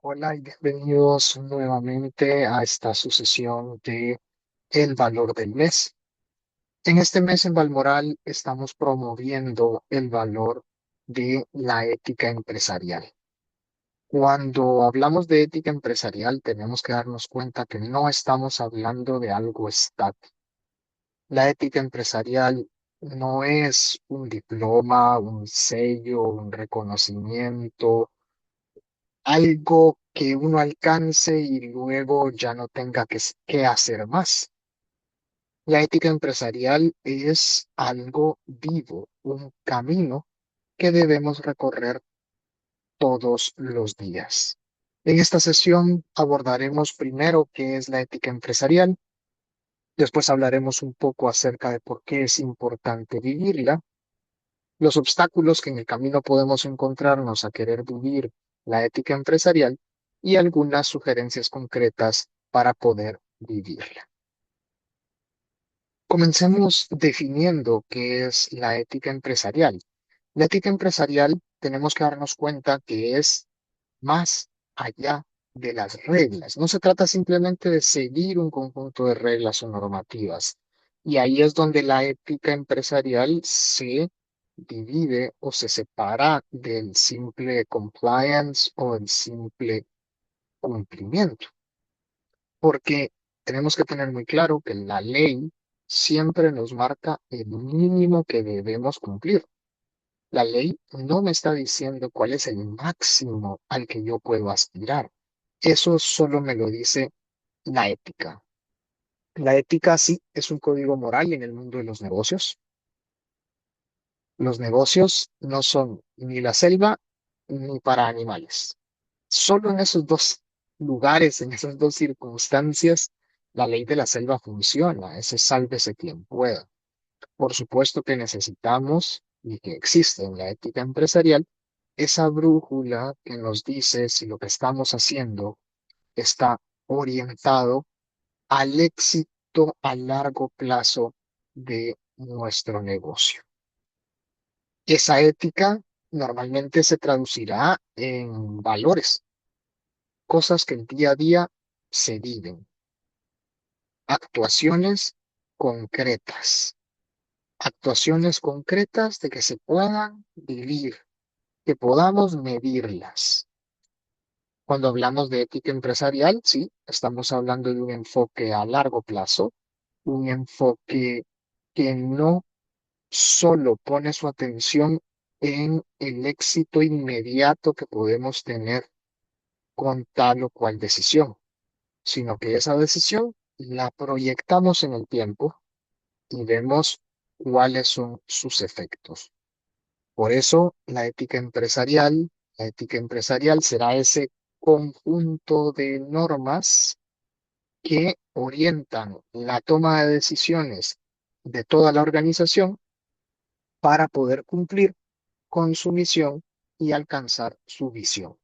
Hola y bienvenidos nuevamente a esta sucesión de El Valor del Mes. En este mes en Balmoral estamos promoviendo el valor de la ética empresarial. Cuando hablamos de ética empresarial, tenemos que darnos cuenta que no estamos hablando de algo estático. La ética empresarial no es un diploma, un sello, un reconocimiento, algo que uno alcance y luego ya no tenga que hacer más. La ética empresarial es algo vivo, un camino que debemos recorrer todos los días. En esta sesión abordaremos primero qué es la ética empresarial, después hablaremos un poco acerca de por qué es importante vivirla, los obstáculos que en el camino podemos encontrarnos a querer vivir la ética empresarial y algunas sugerencias concretas para poder vivirla. Comencemos definiendo qué es la ética empresarial. La ética empresarial tenemos que darnos cuenta que es más allá de las reglas. No se trata simplemente de seguir un conjunto de reglas o normativas. Y ahí es donde la ética empresarial se divide o se separa del simple compliance o el simple cumplimiento. Porque tenemos que tener muy claro que la ley siempre nos marca el mínimo que debemos cumplir. La ley no me está diciendo cuál es el máximo al que yo puedo aspirar. Eso solo me lo dice la ética. La ética sí es un código moral en el mundo de los negocios. Los negocios no son ni la selva ni para animales. Solo en esos dos lugares, en esas dos circunstancias, la ley de la selva funciona. Ese sálvese quien pueda. Por supuesto que necesitamos y que existe en la ética empresarial esa brújula que nos dice si lo que estamos haciendo está orientado al éxito a largo plazo de nuestro negocio. Esa ética normalmente se traducirá en valores, cosas que el día a día se viven, actuaciones concretas, actuaciones concretas de que se puedan vivir, que podamos medirlas. Cuando hablamos de ética empresarial, sí, estamos hablando de un enfoque a largo plazo, un enfoque que no solo pone su atención en el éxito inmediato que podemos tener con tal o cual decisión, sino que esa decisión la proyectamos en el tiempo y vemos cuáles son sus efectos. Por eso, la ética empresarial será ese conjunto de normas que orientan la toma de decisiones de toda la organización para poder cumplir con su misión y alcanzar su visión.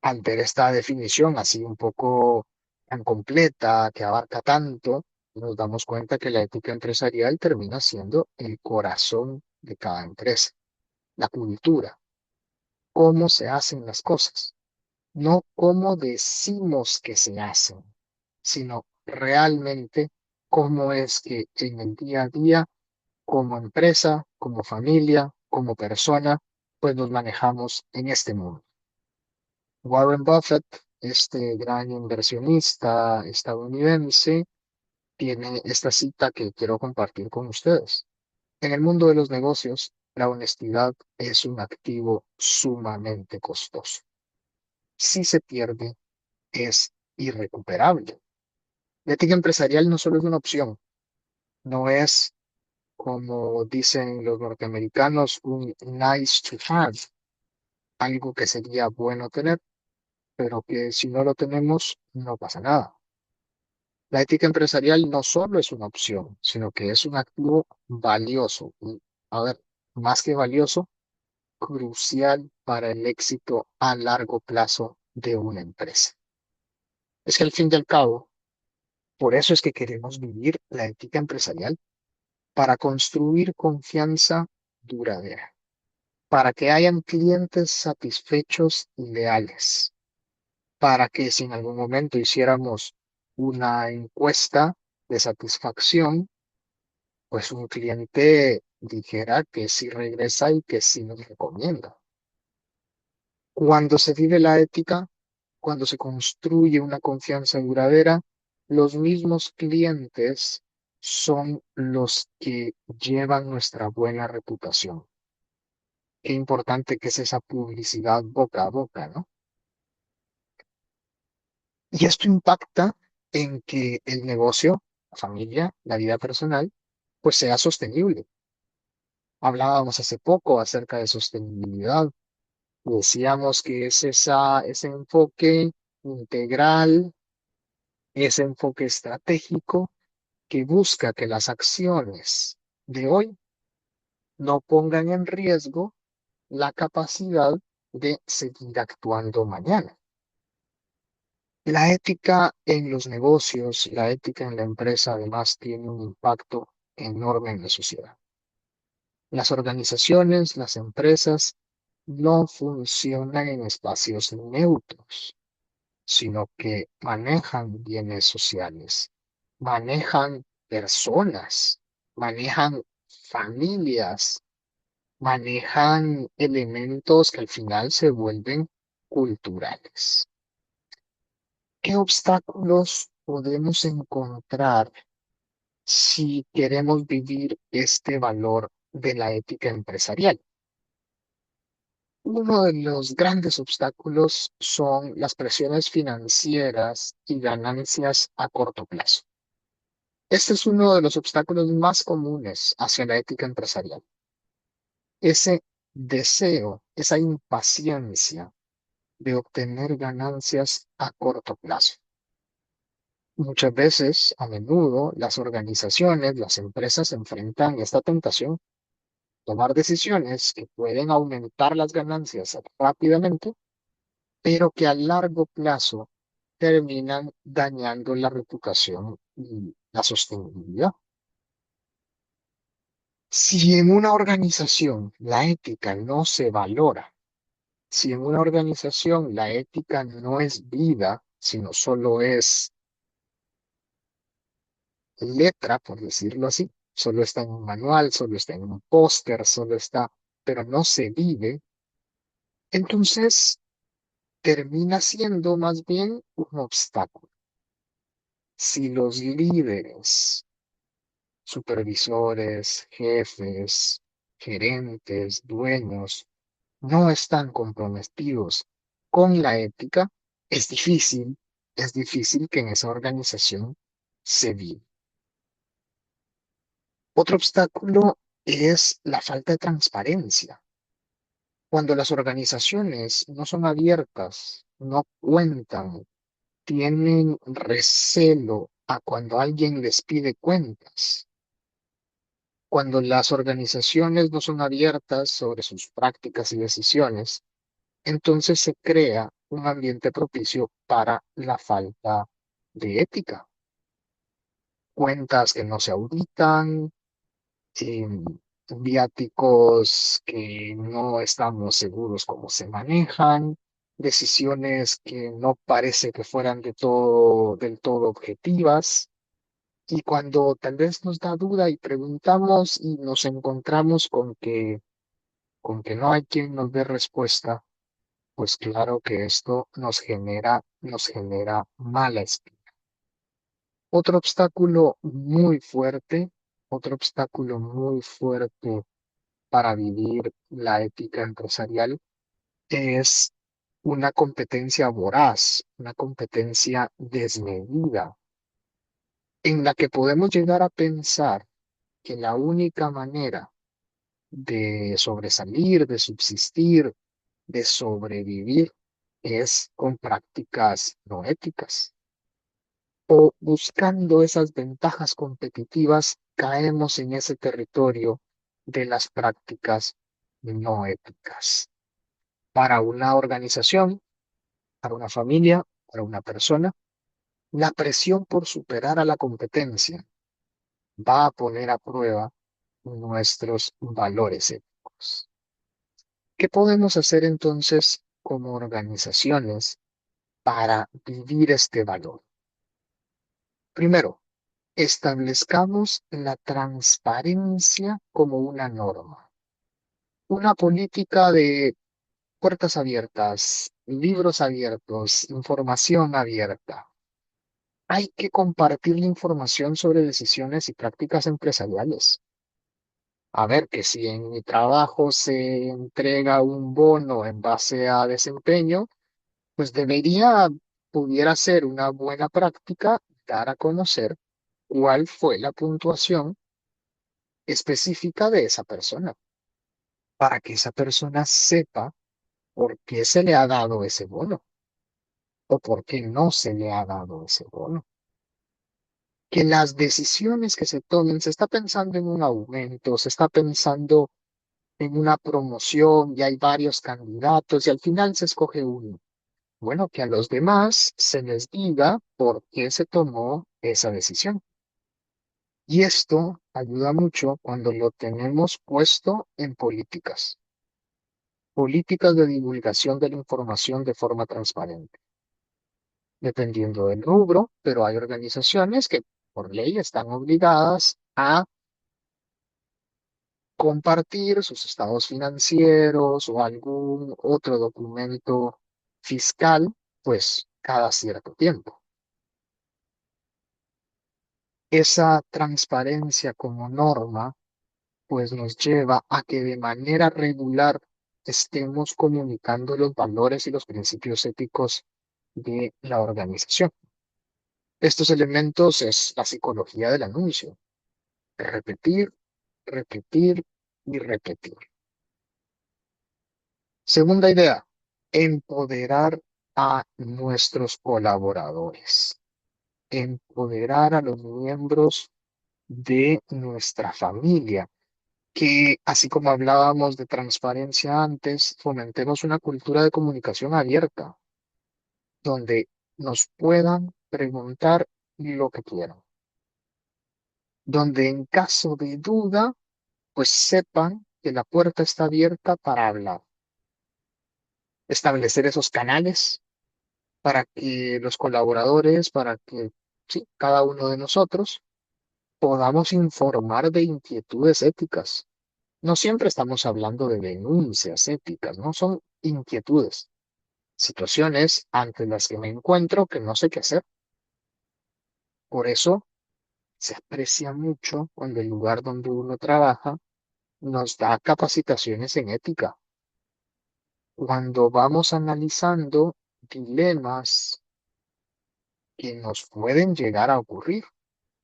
Al ver esta definición así un poco tan completa, que abarca tanto, nos damos cuenta que la ética empresarial termina siendo el corazón de cada empresa, la cultura, cómo se hacen las cosas, no cómo decimos que se hacen, sino realmente cómo es que en el día a día, como empresa, como familia, como persona, pues nos manejamos en este mundo. Warren Buffett, este gran inversionista estadounidense, tiene esta cita que quiero compartir con ustedes. En el mundo de los negocios, la honestidad es un activo sumamente costoso. Si se pierde, es irrecuperable. La ética empresarial no solo es una opción, no es, como dicen los norteamericanos, un nice to have, algo que sería bueno tener, pero que si no lo tenemos, no pasa nada. La ética empresarial no solo es una opción, sino que es un activo valioso. Y, a ver, más que valioso, crucial para el éxito a largo plazo de una empresa. Es que al fin y al cabo, por eso es que queremos vivir la ética empresarial para construir confianza duradera, para que hayan clientes satisfechos y leales. para que si en algún momento hiciéramos una encuesta de satisfacción, pues un cliente dijera que sí regresa y que sí nos recomienda. Cuando se vive la ética, cuando se construye una confianza duradera, los mismos clientes son los que llevan nuestra buena reputación. Qué importante que es esa publicidad boca a boca, ¿no? Y esto impacta en que el negocio, la familia, la vida personal, pues sea sostenible. Hablábamos hace poco acerca de sostenibilidad. Decíamos que es ese enfoque integral, ese enfoque estratégico que busca que las acciones de hoy no pongan en riesgo la capacidad de seguir actuando mañana. La ética en los negocios, la ética en la empresa, además, tiene un impacto enorme en la sociedad. Las organizaciones, las empresas, no funcionan en espacios neutros, sino que manejan bienes sociales, manejan personas, manejan familias, manejan elementos que al final se vuelven culturales. ¿Qué obstáculos podemos encontrar si queremos vivir este valor de la ética empresarial? Uno de los grandes obstáculos son las presiones financieras y ganancias a corto plazo. Este es uno de los obstáculos más comunes hacia la ética empresarial. Ese deseo, esa impaciencia de obtener ganancias a corto plazo. Muchas veces, a menudo, las organizaciones, las empresas enfrentan esta tentación, tomar decisiones que pueden aumentar las ganancias rápidamente, pero que a largo plazo terminan dañando la reputación y la sostenibilidad. Si en una organización la ética no se valora, si en una organización la ética no es vida, sino solo es letra, por decirlo así, solo está en un manual, solo está en un póster, solo está, pero no se vive, entonces termina siendo más bien un obstáculo. Si los líderes, supervisores, jefes, gerentes, dueños, no están comprometidos con la ética, es difícil que en esa organización se viva. Otro obstáculo es la falta de transparencia. Cuando las organizaciones no son abiertas, no cuentan, tienen recelo a cuando alguien les pide cuentas. Cuando las organizaciones no son abiertas sobre sus prácticas y decisiones, entonces se crea un ambiente propicio para la falta de ética. Cuentas que no se auditan, eh, viáticos que no estamos seguros cómo se manejan, decisiones que no parece que fueran del todo objetivas. Y cuando tal vez nos da duda y preguntamos y nos encontramos con que no hay quien nos dé respuesta, pues claro que esto nos genera mala espina. Otro obstáculo muy fuerte para vivir la ética empresarial es una competencia voraz, una competencia desmedida, en la que podemos llegar a pensar que la única manera de sobresalir, de subsistir, de sobrevivir es con prácticas no éticas. O buscando esas ventajas competitivas, caemos en ese territorio de las prácticas no éticas. Para una organización, para una familia, para una persona, la presión por superar a la competencia va a poner a prueba nuestros valores éticos. ¿Qué podemos hacer entonces como organizaciones para vivir este valor? Primero, establezcamos la transparencia como una norma, una política de puertas abiertas, libros abiertos, información abierta. Hay que compartir la información sobre decisiones y prácticas empresariales. A ver, que si en mi trabajo se entrega un bono en base a desempeño, pues pudiera ser una buena práctica dar a conocer cuál fue la puntuación específica de esa persona, para que esa persona sepa por qué se le ha dado ese bono o por qué no se le ha dado ese bono. Que las decisiones que se tomen, se está pensando en un aumento, se está pensando en una promoción y hay varios candidatos y al final se escoge uno. Bueno, que a los demás se les diga por qué se tomó esa decisión. Y esto ayuda mucho cuando lo tenemos puesto en políticas. Políticas de divulgación de la información de forma transparente, dependiendo del rubro, pero hay organizaciones que por ley están obligadas a compartir sus estados financieros o algún otro documento fiscal, pues cada cierto tiempo. Esa transparencia como norma, pues nos lleva a que de manera regular estemos comunicando los valores y los principios éticos de la organización. Estos elementos es la psicología del anuncio. Repetir, repetir y repetir. Segunda idea, empoderar a nuestros colaboradores, empoderar a los miembros de nuestra familia, que así como hablábamos de transparencia antes, fomentemos una cultura de comunicación abierta, donde nos puedan preguntar lo que quieran, donde en caso de duda, pues sepan que la puerta está abierta para hablar, establecer esos canales para que los colaboradores, para que sí, cada uno de nosotros podamos informar de inquietudes éticas. No siempre estamos hablando de denuncias éticas, no son inquietudes, situaciones ante las que me encuentro que no sé qué hacer. Por eso se aprecia mucho cuando el lugar donde uno trabaja nos da capacitaciones en ética. Cuando vamos analizando dilemas que nos pueden llegar a ocurrir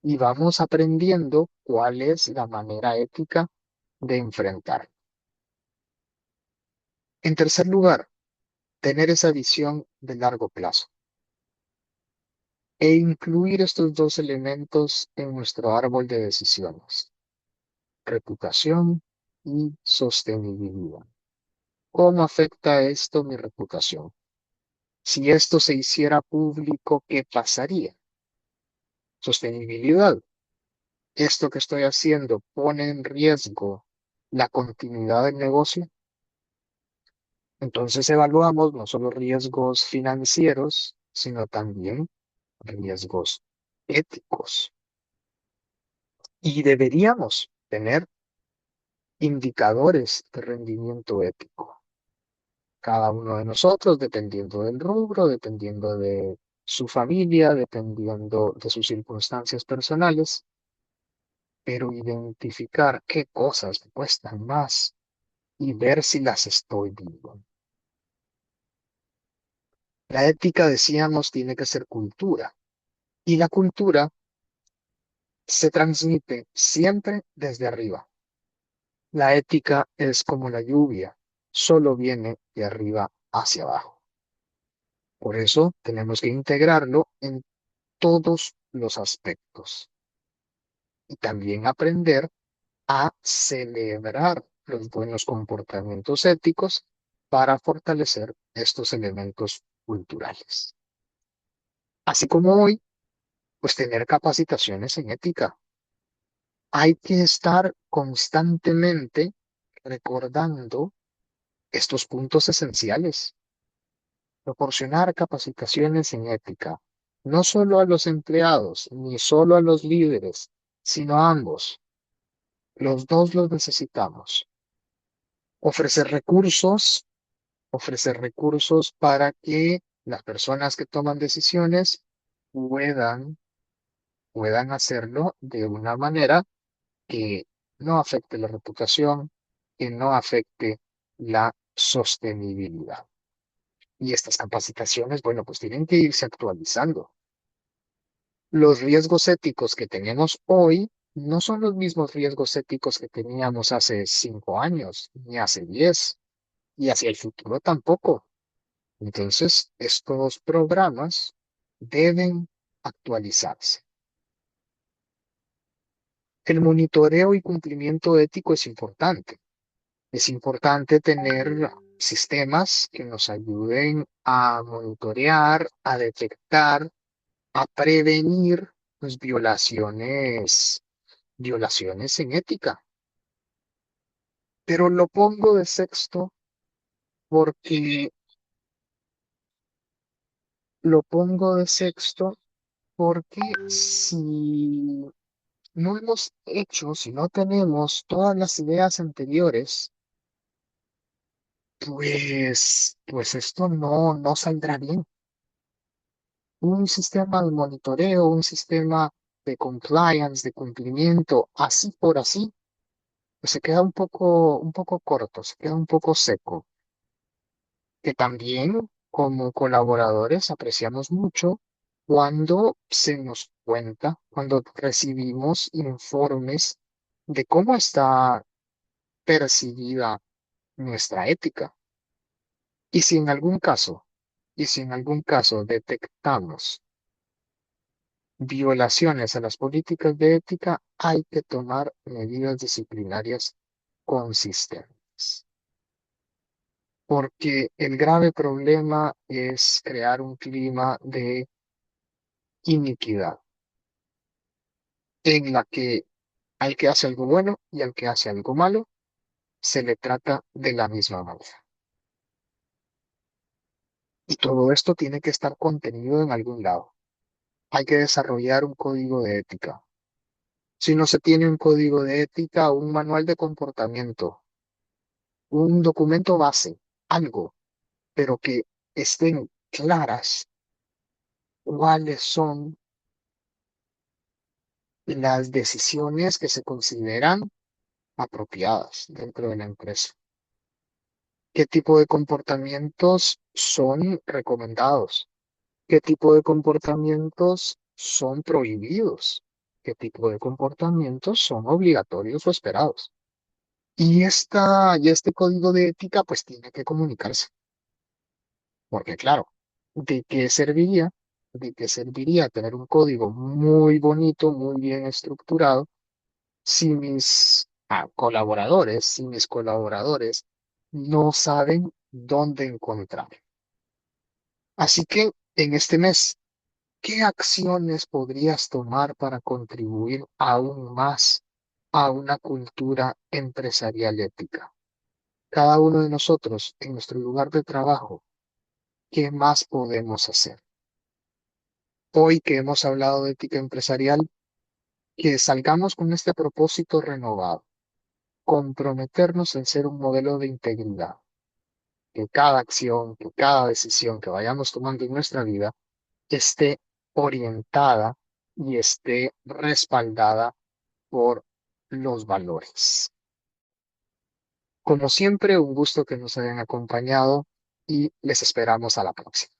y vamos aprendiendo cuál es la manera ética de enfrentar. En tercer lugar, tener esa visión de largo plazo e incluir estos dos elementos en nuestro árbol de decisiones, reputación y sostenibilidad. ¿Cómo afecta esto mi reputación? Si esto se hiciera público, ¿qué pasaría? Sostenibilidad. ¿Esto que estoy haciendo pone en riesgo la continuidad del negocio? Entonces evaluamos no solo riesgos financieros, sino también riesgos éticos. Y deberíamos tener indicadores de rendimiento ético. Cada uno de nosotros, dependiendo del rubro, dependiendo de su familia, dependiendo de sus circunstancias personales, pero identificar qué cosas me cuestan más y ver si las estoy viendo. La ética, decíamos, tiene que ser cultura. Y la cultura se transmite siempre desde arriba. La ética es como la lluvia, solo viene de arriba hacia abajo. Por eso tenemos que integrarlo en todos los aspectos y también aprender a celebrar los buenos comportamientos éticos para fortalecer estos elementos culturales. Así como hoy, pues tener capacitaciones en ética. Hay que estar constantemente recordando estos puntos esenciales. proporcionar capacitaciones en ética, no solo a los empleados, ni solo a los líderes, sino a ambos. Los dos los necesitamos. Ofrecer recursos, ofrecer recursos para que las personas que toman decisiones puedan, puedan hacerlo de una manera que no afecte la reputación, que no afecte la sostenibilidad. Y estas capacitaciones, bueno, pues tienen que irse actualizando. Los riesgos éticos que tenemos hoy no son los mismos riesgos éticos que teníamos hace 5 años, ni hace 10, y hacia el futuro tampoco. Entonces, estos programas deben actualizarse. El monitoreo y cumplimiento ético es importante. Es importante tener sistemas que nos ayuden a monitorear, a detectar, a prevenir pues, violaciones en ética. Pero lo pongo de sexto porque lo pongo de sexto porque si no hemos hecho, si no tenemos todas las ideas anteriores, pues esto no saldrá bien. Un sistema de monitoreo, un sistema de compliance, de cumplimiento, así por así, pues se queda un poco corto, se queda un poco seco. Que también como colaboradores apreciamos mucho cuando se nos cuenta, cuando recibimos informes de cómo está percibida nuestra ética. Y si en algún caso, y si en algún caso detectamos violaciones a las políticas de ética, hay que tomar medidas disciplinarias consistentes. Porque el grave problema es crear un clima de iniquidad en la que al que hace algo bueno y al que hace algo malo se le trata de la misma manera. Y todo esto tiene que estar contenido en algún lado. Hay que desarrollar un código de ética. Si no se tiene un código de ética, un manual de comportamiento, un documento base, algo, pero que estén claras cuáles son las decisiones que se consideran apropiadas dentro de la empresa. ¿Qué tipo de comportamientos son recomendados? ¿Qué tipo de comportamientos son prohibidos? ¿Qué tipo de comportamientos son obligatorios o esperados? Y este código de ética pues tiene que comunicarse, porque claro, ¿de qué serviría? ¿De qué serviría tener un código muy bonito, muy bien estructurado, si mis colaboradores, si mis colaboradores no saben dónde encontrar? Así que en este mes, ¿qué acciones podrías tomar para contribuir aún más a una cultura empresarial ética? Cada uno de nosotros, en nuestro lugar de trabajo, ¿qué más podemos hacer? Hoy que hemos hablado de ética empresarial, que salgamos con este propósito renovado, comprometernos en ser un modelo de integridad, que cada acción, que cada decisión que vayamos tomando en nuestra vida esté orientada y esté respaldada por los valores. Como siempre, un gusto que nos hayan acompañado y les esperamos a la próxima.